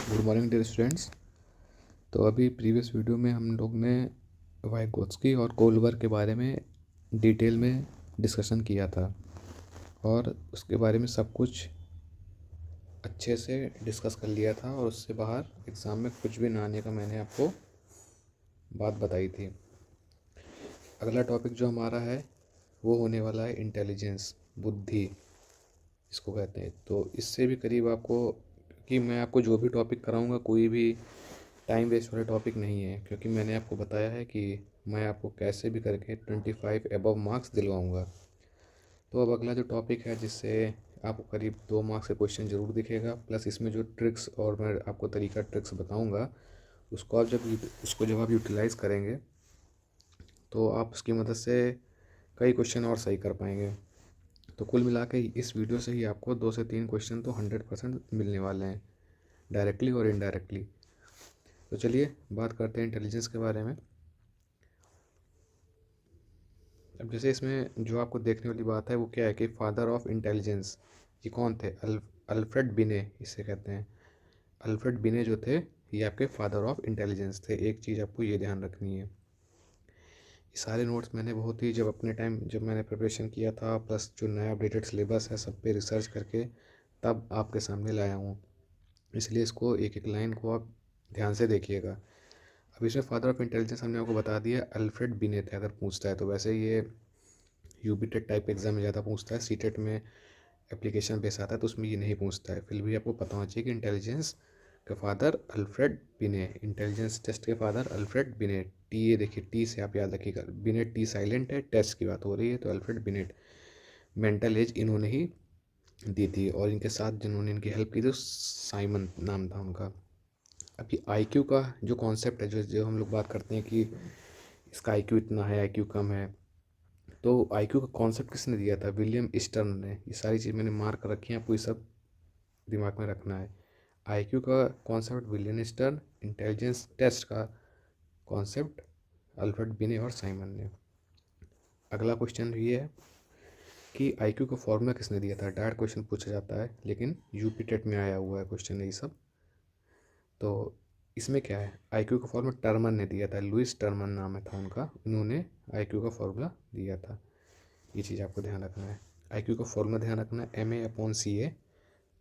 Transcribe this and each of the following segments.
Good morning dear students. तो अभी previous video में हम लोग ने वाइगोत्स्की और कोलबर के बारे में डिटेल में डिस्कशन किया था और उसके बारे में सब कुछ अच्छे से डिस्कस कर लिया था और उससे बाहर एग्ज़ाम में कुछ भी ना आने का मैंने आपको बात बताई थी। अगला टॉपिक जो हमारा है वो होने वाला है इंटेलिजेंस, बुद्धि इसको कहते हैं। तो इससे भी करीब आपको कि मैं आपको जो भी टॉपिक कराऊंगा कोई भी टाइम वेस्ट वाला टॉपिक नहीं है, क्योंकि मैंने आपको बताया है कि मैं आपको कैसे भी करके 25 एबव मार्क्स दिलवाऊंगा। तो अब अगला जो टॉपिक है जिससे आपको करीब 2 मार्क्स का क्वेश्चन ज़रूर दिखेगा, प्लस इसमें जो ट्रिक्स और मैं आपको तरीका ट्रिक्स बताऊंगा उसको जब आप यूटिलाइज़ करेंगे तो आप उसकी मदद से कई क्वेश्चन और सही कर पाएंगे। तो कुल मिला के इस वीडियो से ही आपको 2 से 3 क्वेश्चन तो 100% मिलने वाले हैं, डायरेक्टली और इनडायरेक्टली। तो चलिए बात करते हैं इंटेलिजेंस के बारे में। अब जैसे इसमें जो आपको देखने वाली बात है वो क्या है कि फादर ऑफ इंटेलिजेंस ये कौन थे? अल्फ्रेड बिने इसे कहते हैं। अल्फ्रेड बिने जो थे ये आपके फादर ऑफ इंटेलिजेंस थे। एक चीज़ आपको ये ध्यान रखनी है, ये सारे नोट्स मैंने बहुत ही जब मैंने प्रिपरेशन किया था, प्लस जो नया अपडेटेड सिलेबस है सब पे रिसर्च करके तब आपके सामने लाया हूँ, इसलिए इसको एक एक लाइन को आप ध्यान से देखिएगा। अब इसमें फादर ऑफ इंटेलिजेंस हमने आपको बता दिया अल्फ्रेड बिने थे। अगर पूछता है तो वैसे ये यूबी टेट टाइप एग्जाम में ज़्यादा पूछता है, सी टेट में एप्लीकेशन बेस आता है तो उसमें ये नहीं पूछता है। फिर भी आपको पता होना चाहिए कि इंटेलिजेंस के फादर अल्फ्रेड बिने, इंटेलिजेंस टेस्ट के फादर अल्फ्रेड बिनेट। टी ये देखिए, टी से आप याद रखिएगा, बिनेट टी साइलेंट है, टेस्ट की बात हो रही है तो अल्फ्रेड बिनेट। मेंटल एज इन्होंने ही दी थी और इनके साथ जिन्होंने इनकी हेल्प की थी साइमन नाम था उनका। अभी आईक्यू का जो कॉन्सेप्ट है, जो जो हम लोग बात करते हैं कि इसका आईक्यू इतना है, आईक्यू कम है, तो आईक्यू का कॉन्सेप्ट किसने दिया था? विलियम स्टर्न ने। ये सारी चीज़ मैंने मार्क कर रखी हैं, आपको ये सब दिमाग में रखना है। आईक्यू का concept William Stern, intelligence test का कॉन्सेप्ट अल्फ्रेड बिने और साइमन ने। अगला क्वेश्चन ये है कि आईक्यू का फॉर्मूला किसने दिया था? डायरेक्ट क्वेश्चन पूछा जाता है, लेकिन यूपी टेट में आया हुआ है क्वेश्चन ये सब। तो इसमें क्या है, आईक्यू का फॉर्मूला टर्मन ने दिया था, लुइस टर्मन नाम है था उनका, उन्होंने आईक्यू का फॉर्मूला दिया था। ये चीज़ आपको ध्यान रखना है। आईक्यू का फॉर्मूला ध्यान रखना है, MA/CA।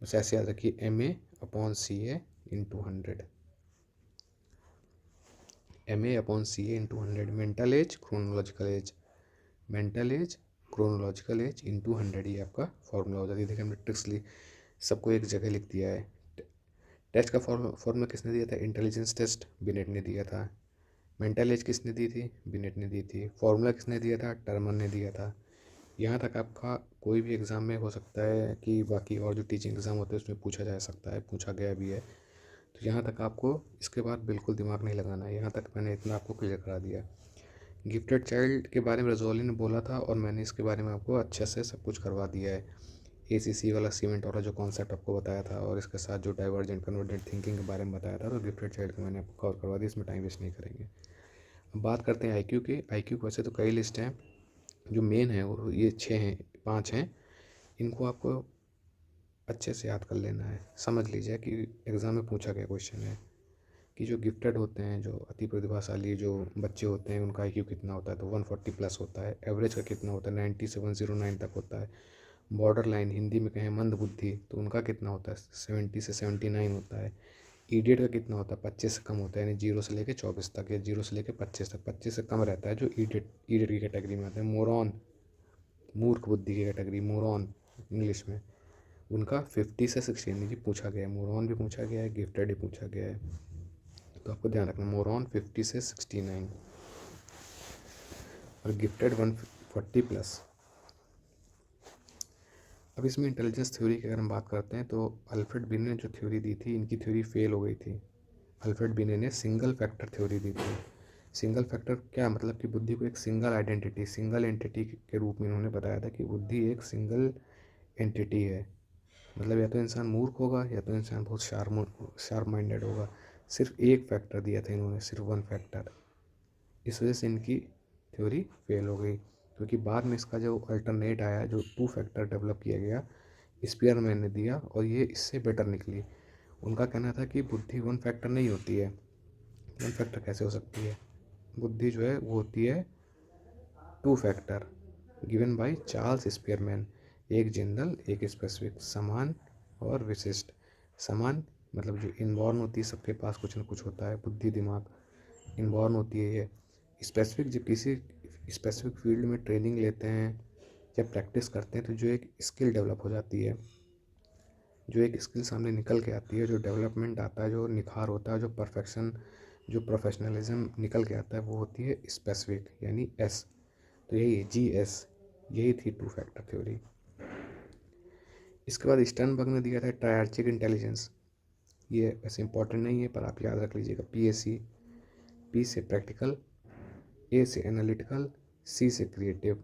बस ऐसे याद रखिए, MA/CA into 100, MA/CA into 100। Mental as chronological age, mental as chronological age into 100, ये आपका फॉर्मूला हो जाती है। देखिए हमने ट्रिक्स ली, सबको एक जगह लिख दिया है। टेस्ट का फॉर्मूला किसने दिया था? इंटेलिजेंस टेस्ट बिनेट ने दिया था। मेंटल एज किसने दी थी? बिनेट ने दी थी। फॉर्मूला किसने दिया था? टर्मन ने दिया था। यहाँ तक आपका कोई भी एग्ज़ाम में हो सकता है कि बाकी और जो टीचिंग एग्ज़ाम होते हैं उसमें पूछा जा सकता है, पूछा गया भी है। तो यहाँ तक आपको इसके बाद बिल्कुल दिमाग नहीं लगाना है, यहाँ तक मैंने इतना आपको क्लियर करा दिया। गिफ्टेड चाइल्ड के बारे में रजौली ने बोला था और मैंने इसके बारे में आपको अच्छे से सब कुछ करवा दिया है। ACC वाला सीमेंट वाला जो कॉन्सेप्ट आपको बताया था और इसके साथ जो डाइवर्जेंट कन्वर्जेंट थिंकिंग के बारे में बताया था, तो गिफ्टेड चाइल्ड को मैंने आपको कवर करवा दिया, इसमें टाइम वेस्ट नहीं करेंगे। अब बात करते हैं आईक्यू की। आईक्यू वैसे तो कई लिस्ट हैं, जो मेन है वो ये 6 हैं, 5 हैं। इनको आपको अच्छे से याद कर लेना है। समझ लीजिए कि एग्ज़ाम में पूछा गया क्वेश्चन है कि जो गिफ्टेड होते हैं, जो अति प्रतिभाशाली जो बच्चे होते हैं, उनका आईक्यू कितना होता है? तो 140 प्लस होता है। एवरेज का कितना होता है? 90 से 109 तक होता है। बॉर्डर लाइन, हिंदी में कहें मंद बुद्धि, तो उनका कितना होता है? 70 से 79 होता है। ईडियट का कितना होता है? 25 से कम होता है, यानी 0 से लेकर 24 तक, या 0 से लेकर 25 तक। 25 से कम रहता है जो ईडियट की कैटेगरी में आता है। मोरॉन, मूर्ख बुद्धि की कैटेगरी, मोरॉन इंग्लिश में, उनका 50 से 60, यानी कि पूछा गया है, मोरॉन भी पूछा गया है, गिफ्टेड भी पूछा गया है। तो आपको ध्यान रखना, मोरॉन 50 से 69 और गिफ्टेड 140 प्लस। अब इसमें इंटेलिजेंस थ्योरी की अगर हम बात करते हैं तो अल्फ्रेड बिने ने जो थ्योरी दी थी, इनकी थ्योरी फेल हो गई थी। अल्फ्रेड बिने ने सिंगल फैक्टर थ्योरी दी थी। सिंगल फैक्टर क्या मतलब कि बुद्धि को एक सिंगल आइडेंटिटी, सिंगल एंटिटी के रूप में इन्होंने बताया था कि बुद्धि एक सिंगल एंटिटी है। मतलब या तो इंसान मूर्ख होगा या तो इंसान बहुत शार्प माइंडेड होगा। सिर्फ एक फैक्टर दिया था इन्होंने, सिर्फ वन फैक्टर। इस वजह से इनकी थ्योरी फेल हो गई, क्योंकि बाद में इसका जो अल्टरनेट आया, जो 2 फैक्टर डेवलप किया गया, स्पीयरमैन ने दिया और ये इससे बेटर निकली। उनका कहना था कि बुद्धि वन फैक्टर नहीं होती है। वन फैक्टर कैसे हो सकती है? बुद्धि जो है वो होती है two factor, given by Charles Spearman. एक जनरल, एक स्पेसिफिक, समान और विशिष्ट। समान मतलब जो इनबॉर्न होती है, सबके पास कुछ ना कुछ होता है, बुद्धि दिमाग इनबॉर्न होती है ये। स्पेसिफिक, जब किसी स्पेसिफिक फील्ड में ट्रेनिंग लेते हैं या प्रैक्टिस करते हैं तो जो एक स्किल डेवलप हो जाती है, जो एक स्किल सामने निकल के आती है, जो डेवलपमेंट आता है, जो निखार होता है, जो परफेक्शन, जो प्रोफेशनलिज्म निकल के आता है, वो होती है स्पेसिफिक यानी एस। तो यही GS, यही थी टू फैक्टर थ्योरी। इसके बाद स्टर्नबर्ग ने दिया था ट्रायर्चिक इंटेलिजेंस। ये वैसे इंपॉर्टेंट नहीं है पर आप याद रख लीजिएगा। PSC, P से प्रैक्टिकल, A से एनालिटिकल, C से क्रिएटिव।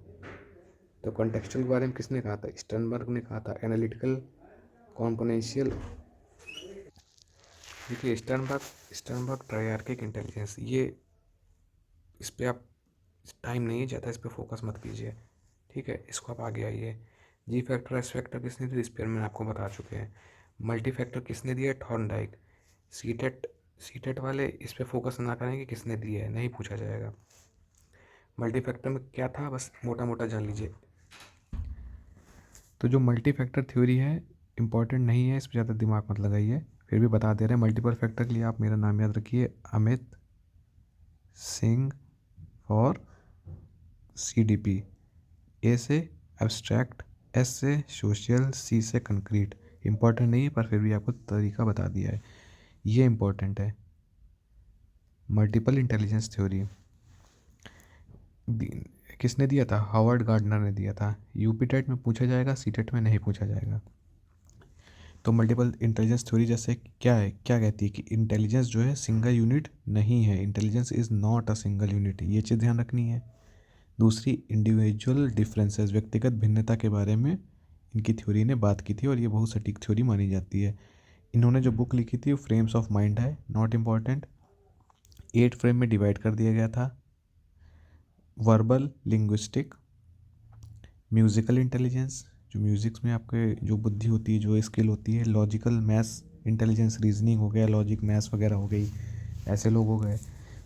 तो कॉन्टेक्चुअल के बारे में किसने कहा था? स्टर्नबर्ग ने कहा था। एनालिटिकल, कॉम्पोनेंशियल। देखिए स्टर्नबर्ग ट्रायर्किक इंटेलिजेंस, ये इस पर आप टाइम नहीं है ज़्यादा, इस पर फोकस मत कीजिए, ठीक है। इसको आप आगे आइए। जी फैक्टर एस फैक्टर किसने दिया? स्पीयरमैन आपको बता चुके हैं। मल्टी फैक्टर किसने दिया? थॉर्नडाइक। सीटेट, सीटेट वाले इस पर फोकस ना करें कि किसने दिया है, नहीं पूछा जाएगा। मल्टी फैक्टर में क्या था बस मोटा मोटा जान लीजिए। तो जो मल्टी फैक्टर थ्योरी है इंपॉर्टेंट नहीं है, इस पर ज़्यादा दिमाग मत लगाइए, फिर भी बता दे रहे हैं। मल्टीपल फैक्टर के लिए आप मेरा नाम याद रखिए, अमित सिंह और CDP। ए से एब्स्ट्रैक्ट, S से सोशल, C से कंक्रीट। इंपॉर्टेंट नहीं है पर फिर भी आपको तरीका बता दिया है, ये इंपॉर्टेंट है। मल्टीपल इंटेलिजेंस थ्योरी किसने दिया था? हावर्ड गार्डनर ने दिया था। यूपी टेट में पूछा जाएगा, सीटेट में नहीं पूछा जाएगा। तो मल्टीपल इंटेलिजेंस थ्योरी जैसे क्या है, क्या कहती है कि इंटेलिजेंस जो है सिंगल यूनिट नहीं है, intelligence is not a single unit, ये चीज़ ध्यान रखनी है। दूसरी, इंडिविजुअल डिफरेंसेस, व्यक्तिगत भिन्नता के बारे में इनकी थ्योरी ने बात की थी और ये बहुत सटीक थ्योरी मानी जाती है। इन्होंने जो बुक लिखी थी वो फ्रेम्स ऑफ माइंड है, नॉट इम्पॉर्टेंट। 8 फ्रेम में डिवाइड कर दिया गया था। वर्बल, लिंग्विस्टिक, म्यूज़िकल इंटेलिजेंस, जो म्यूज़िक्स में आपके जो बुद्धि होती है, जो स्किल होती है। लॉजिकल, मैथ्स इंटेलिजेंस, रीजनिंग हो गया, लॉजिक मैथ्स वगैरह हो गई, ऐसे लोग हो गए।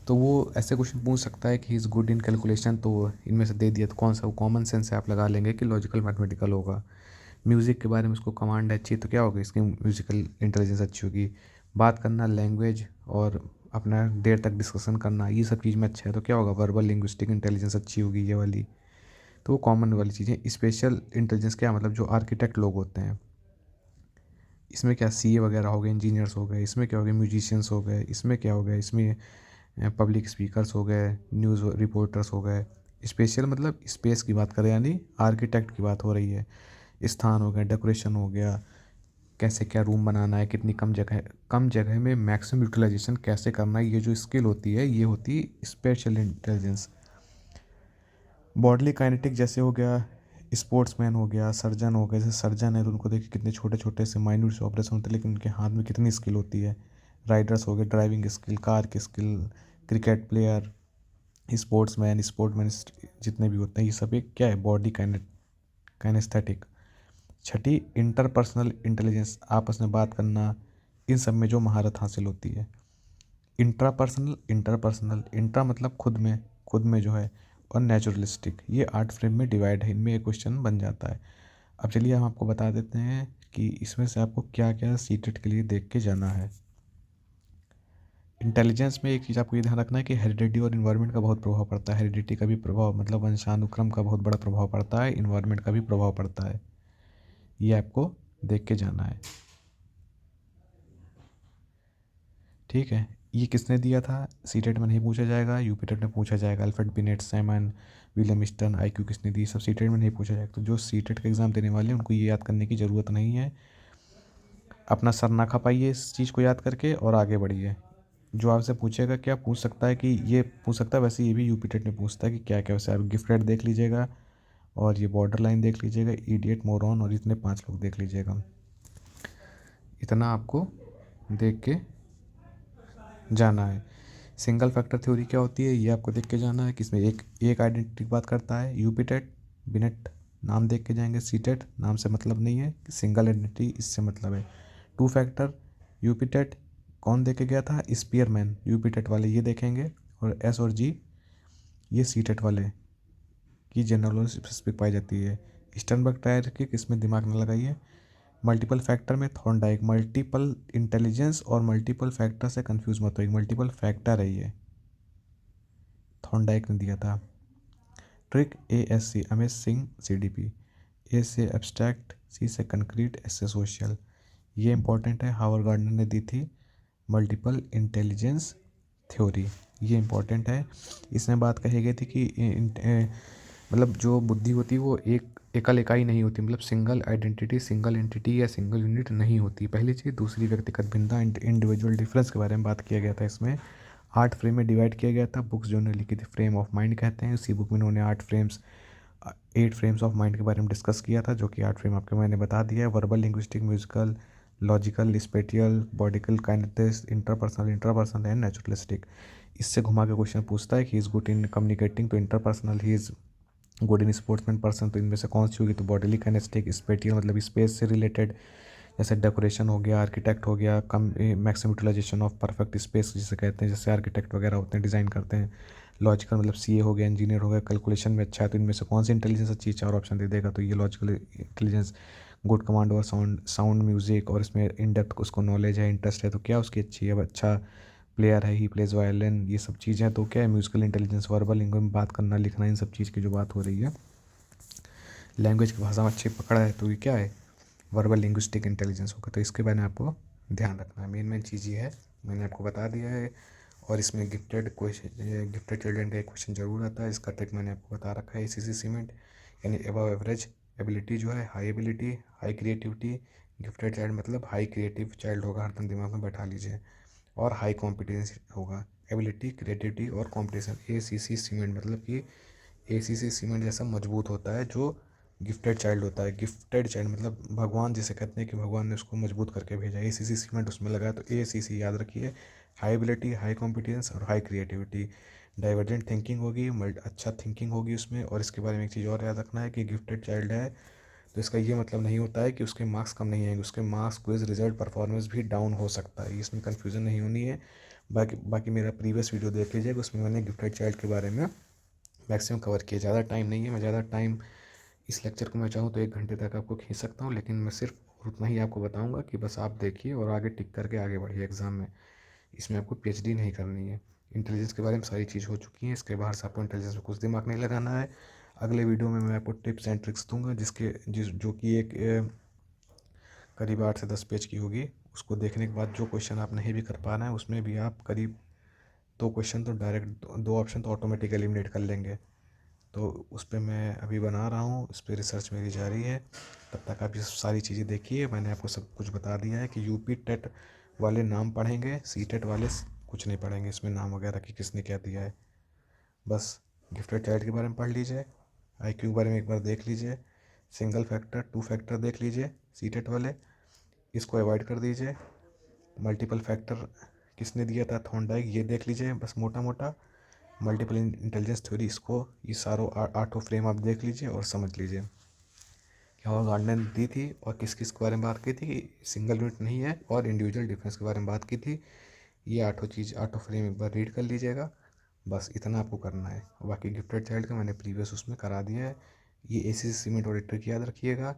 तो वो ऐसे क्वेश्चन पूछ सकता है कि ही इज़ गुड इन कैलकुलेशन, तो इनमें से दे दिया तो कौन सा? वो कॉमन सेंस से आप लगा लेंगे कि लॉजिकल मैथमेटिकल होगा। म्यूज़िक के बारे में उसको कमांड है अच्छी, तो क्या होगी? इसकी म्यूज़िकल इंटेलिजेंस अच्छी होगी। बात करना, लैंग्वेज और अपना देर तक डिस्कशन करना, ये सब चीज़ में अच्छा है, तो क्या होगा? वर्बल लिंग्विस्टिक इंटेलिजेंस अच्छी होगी ये वाली। तो वो कॉमन वाली चीज़ें। स्पेशल इंटेलिजेंस क्या मतलब? जो आर्किटेक्ट लोग होते हैं, इसमें क्या CA वगैरह हो गए, इंजीनियर्स हो गए, इसमें क्या हो गए? म्यूजिशियंस हो गए, इसमें क्या हो गया? इसमें पब्लिक स्पीकर्स हो गए, न्यूज़ रिपोर्टर्स हो गए। स्पेशल मतलब स्पेस की बात करें, यानी आर्किटेक्ट की बात हो रही है। स्थान हो गया, डेकोरेशन हो गया, कैसे क्या रूम बनाना है, कितनी कम जगह में मैक्सिमम यूटिलाइजेशन कैसे करना है, ये जो स्किल होती है ये होती है स्पेशल इंटेलिजेंस। बॉडली काइनेटिक जैसे हो गया, स्पोर्ट्समैन हो गया, सर्जन हो गया। जैसे सर्जन है तो उनको देखिए कितने छोटे छोटे से माइन्यूट से ऑपरेशन होते हैं, लेकिन उनके हाथ में कितनी स्किल होती है। राइडर्स हो गए, ड्राइविंग स्किल, कार की स्किल, क्रिकेट प्लेयर, स्पोर्ट्समैन जितने भी होते हैं, ये सब एक क्या है? Body kinaesthetic. छठी, इंटरपर्सनल इंटेलिजेंस, आपस में बात करना, इन सब में जो महारत हासिल होती है। इंट्रापर्सनल, इंटरपर्सनल, इंट्रा मतलब खुद में जो है, और नेचुरलिस्टिक, ये 8 फ्रेम में डिवाइड है, इनमें एक क्वेश्चन बन जाता है। अब चलिए हम आपको बता देते हैं कि इसमें से आपको क्या क्या सीटेट के लिए देख के जाना है। इंटेलिजेंस में एक चीज़ आपको ये ध्यान रखना है कि हेरिडिटी और इन्वायरमेंट का बहुत प्रभाव पड़ता है। हेरिडिटी का भी प्रभाव मतलब वंशानुक्रम का बहुत बड़ा प्रभाव पड़ता है, इन्वायरमेंट का भी प्रभाव पड़ता है, ये आपको देख के जाना है, ठीक है। ये किसने दिया था? सीटेट में नहीं पूछा जाएगा, यूपीटेट में पूछा जाएगा। Alfred Binet, Simon, William Stern, IQ किसने दी, सब सीटेट में नहीं पूछा जाएगा। तो जो सीटेट का एग्ज़ाम देने वाले हैं उनको ये याद करने की ज़रूरत नहीं है। अपना सर ना खपाइए इस चीज़ को याद करके और आगे बढ़िए। जो आपसे पूछेगा क्या पूछ सकता है कि ये पूछ सकता है, वैसे ये भी यूपीटेट में पूछता है कि क्या क्या। वैसे आप गिफ्टेड देख लीजिएगा और ये बॉर्डर लाइन देख लीजिएगा, इडियट, मोरॉन और इतने 5 लोग देख लीजिएगा। इतना आपको देख के जाना है। सिंगल फैक्टर थ्योरी क्या होती है ये आपको देख के जाना है, किसमें एक एक आइडेंटिटी की बात करता है। यूपीटेट, बिनेट नाम देख के जाएंगे। सीटेट नाम से मतलब नहीं है, सिंगल आइडेंटिटी इससे मतलब है। टू फैक्टर यूपी टेट कौन दे के गया था? स्पीयरमैन। यूपी टेट वाले ये देखेंगे, और एस और जी ये सी टेट वाले की जनरल नॉलेज स्पेसिफिक पाई जाती है। स्टर्नबर्ग टायर की किसमें दिमाग न लगाइए। मल्टीपल फैक्टर में थॉर्नडाइक। मल्टीपल इंटेलिजेंस और मल्टीपल फैक्टर से कंफ्यूज मत होइए, मल्टीपल फैक्टर है ये, थॉर्नडाइक ने दिया था। Trick ASC Amit Singh CDP। ए से एब्स्ट्रैक्ट, सी से कंक्रीट, एस से सोशल। ये इंपॉर्टेंट है, हावर्ड गार्डनर ने दी थी मल्टीपल इंटेलिजेंस थ्योरी, ये इंपॉर्टेंट है। इसमें बात कही गई थी कि मतलब जो बुद्धि होती है वो एक एकल इकाई नहीं होती, मतलब सिंगल आइडेंटिटी, सिंगल एंटिटी या सिंगल यूनिट नहीं होती। पहली चीज़। दूसरी, व्यक्तिगत भिन्नता, इंडिविजुअल डिफरेंस के बारे में बात किया गया था। इसमें 8 फ्रेम में डिवाइड किया गया था। बुक्स जो उन्होंने लिखी थी फ्रेम ऑफ माइंड कहते हैं, उसी बुक में उन्होंने 8 फ्रेम्स ऑफ माइंड के बारे में डिस्कस किया था, जो कि 8 फ्रेम आपको मैंने बता दिया है। Verbal, linguistic, musical, logical, spatial, bodily, kinetics, interpersonal and naturalistic. इससे घुमा के क्वेश्चन पूछता है कि इज़ गुड इन कम्युनिकेटिंग, तो interpersonal. He is good in sportsman person, तो इनमें से कौन सी होगी? तो बॉडीली काइनेस्टिक। स्पेटियल मतलब स्पेस से रिलेटेड, जैसे डेकोरेशन हो गया, आर्किटेक्ट हो गया, कम maximum utilisation of perfect space जिसे कहते हैं, जैसे आर्किटेक्ट वगैरह होते हैं, डिज़ाइन करते हैं। लॉजिकल मतलब CA हो गया, इंजीनियर हो गया, कैलकुलेशन में अच्छा है, तो इनमें से कौन सी इंटेलिजेंस अच्छी? 4 ऑप्शन दे देगा, तो ये लॉजिकल इंटेलिजेंस। गुड कमांड और साउंड म्यूजिक, और इसमें इन डेप्थ उसको नॉलेज है, इंटरेस्ट है, तो क्या उसकी अच्छी है? अच्छा प्लेयर है, ही प्लेज वायलिन, ये सब चीज़ें, तो क्या है? Musical intelligence. वर्बल लैंग्वेज में बात करना, लिखना, इन सब चीज़ की जो बात हो रही है, लैंग्वेज की भाषा में अच्छी पकड़ है, तो ये क्या है? वर्बल लिंग्विस्टिक इंटेलिजेंस होगा। तो इसके बारे में आपको ध्यान रखना है। मेन चीज़ ये है, मैंने आपको बता दिया है। और इसमें गिफ्टेड क्वेश्चन, गिफ्टेड चिल्ड्रन का एक क्वेश्चन जरूर आता है। इसका ट्रिक मैंने आपको बता रखा है। ACC सीमेंट यानी अबव एवरेज एबिलिटी जो है, high ability, high creativity. Gifted child मतलब हाई क्रिएटिव चाइल्ड होगा, हरदम दिमाग में बैठा लीजिए। और हाई कॉम्पिटेंस होगा, एबिलिटी, क्रिएटिविटी और कॉम्पिटिशन। ACC सीमेंट मतलब कि ACC सीमेंट जैसा मजबूत होता है जो गिफ्टेड चाइल्ड होता है। गिफ्टेड चाइल्ड मतलब भगवान जिसे कहते हैं कि भगवान ने उसको मजबूत करके भेजा। ACC सीमेंट उसमें लगा है, तो ACC याद रखिए। हाई एबिलिटी, हाई कॉम्पिटेंस और हाई क्रिएटिविटी। डाइवर्जेंट थिंकिंग होगी, अच्छा थिंकिंग होगी उसमें। और इसके बारे में एक चीज़ और याद रखना है कि गिफ्टेड चाइल्ड है तो इसका ये मतलब नहीं होता है कि उसके मार्क्स कम नहीं आएंगे, उसके मार्क्स, क्विज, रिजल्ट, परफॉर्मेंस भी डाउन हो सकता है, इसमें कन्फ्यूज़न नहीं होनी है। बाकी मेरा प्रीवियस वीडियो देख लीजिएगा, उसमें मैंने गिफ्टेड चाइल्ड के बारे में मैक्सिमम कवर किया। ज़्यादा टाइम नहीं है, मैं ज़्यादा टाइम इस लेक्चर को मैं चाहूँ तो 1 घंटे तक आपको खींच सकता हूँ, लेकिन मैं सिर्फ उतना ही आपको बताऊँगा कि बस आप देखिए और आगे टिक करके आगे बढ़िए एग्ज़ाम में। इसमें आपको PhD नहीं करनी है। इंटेलिजेंस के बारे में सारी चीज़ हो चुकी है, इसके बाहर से आपको इंटेलिजेंस में कुछ दिमाग नहीं लगाना है। अगले वीडियो में मैं आपको टिप्स एंड ट्रिक्स दूंगा जो कि एक करीब 8 से 10 पेज की होगी। उसको देखने के बाद जो क्वेश्चन आप नहीं भी कर पा रहे हैं उसमें भी आप करीब 2 क्वेश्चन तो डायरेक्ट, 2 ऑप्शन तो ऑटोमेटिक एलिमिनेट कर लेंगे। तो उस पर मैं अभी बना रहा हूँ, इस पर रिसर्च मेरी जारी है। तब तक आप ये सारी चीज़ें देखिए। मैंने आपको सब कुछ बता दिया है कि यूपी टेट वाले नाम पढ़ेंगे, सी टेट वाले कुछ नहीं पढ़ेंगे, इसमें नाम वगैरह की किसने क्या दिया है। बस गिफ्टेड चाइल्ड के बारे में पढ़ लीजिए, IQ के बारे में एक बार देख लीजिए, सिंगल फैक्टर, 2 फैक्टर देख लीजिए सी टेट वाले, इसको अवॉइड कर दीजिए। मल्टीपल फैक्टर किसने दिया था? थॉर्नडाइक, ये देख लीजिए बस मोटा मोटा। मल्टीपल इंटेलिजेंस थ्योरी, इसको ये सारों 8 फ्रेम आप देख लीजिए और समझ लीजिए क्या और गार्डनर ने दी थी और किस किस के बारे में बात की थी कि सिंगल यूनिट नहीं है, और इंडिविजुअल डिफरेंस के बारे में बात की थी। ये 8 फ्रेम एक बार रीड कर लीजिएगा, बस इतना आपको करना है। बाकी गिफ्टेड चाइल्ड का मैंने प्रीवियस उसमें करा दिया है। ये ACC सीमेंट और ट्रिक याद रखिएगा।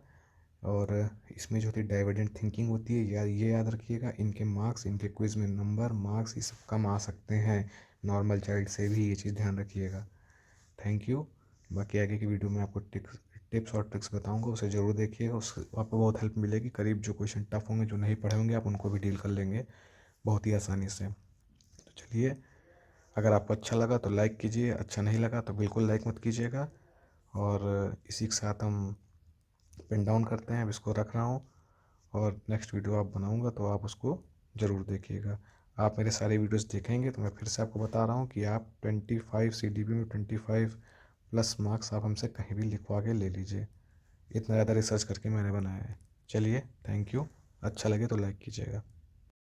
और इसमें जो होती है डाइवर्जेंट थिंकिंग होती है, ये याद रखिएगा। इनके मार्क्स, इनके क्विज में नंबर, मार्क्स ये सब कम आ सकते हैं नॉर्मल चाइल्ड से भी, ये चीज़ ध्यान रखिएगा। Thank you. बाकी आगे की वीडियो में आपको टिप्स और ट्रिक्स बताऊंगा, उसे ज़रूर देखिएगा, उससे आपको बहुत हेल्प मिलेगी। करीब जो क्वेश्चन टफ होंगे, जो नहीं पढ़े होंगे, आप उनको भी डील कर लेंगे बहुत ही आसानी से। तो चलिए, अगर आपको अच्छा लगा तो लाइक कीजिए, अच्छा नहीं लगा तो बिल्कुल लाइक मत कीजिएगा। और इसी के साथ हम पिन डाउन करते हैं, अब इसको रख रहा हूँ। और नेक्स्ट वीडियो आप बनाऊँगा तो आप उसको ज़रूर देखिएगा। आप मेरे सारे वीडियोस देखेंगे तो मैं फिर से आपको बता रहा हूँ कि आप 25 CDP में 25 प्लस मार्क्स आप हमसे कहीं भी लिखवा के ले लीजिए। इतना ज़्यादा रिसर्च करके मैंने बनाया है। चलिए, थैंक यू। अच्छा लगे तो लाइक कीजिएगा।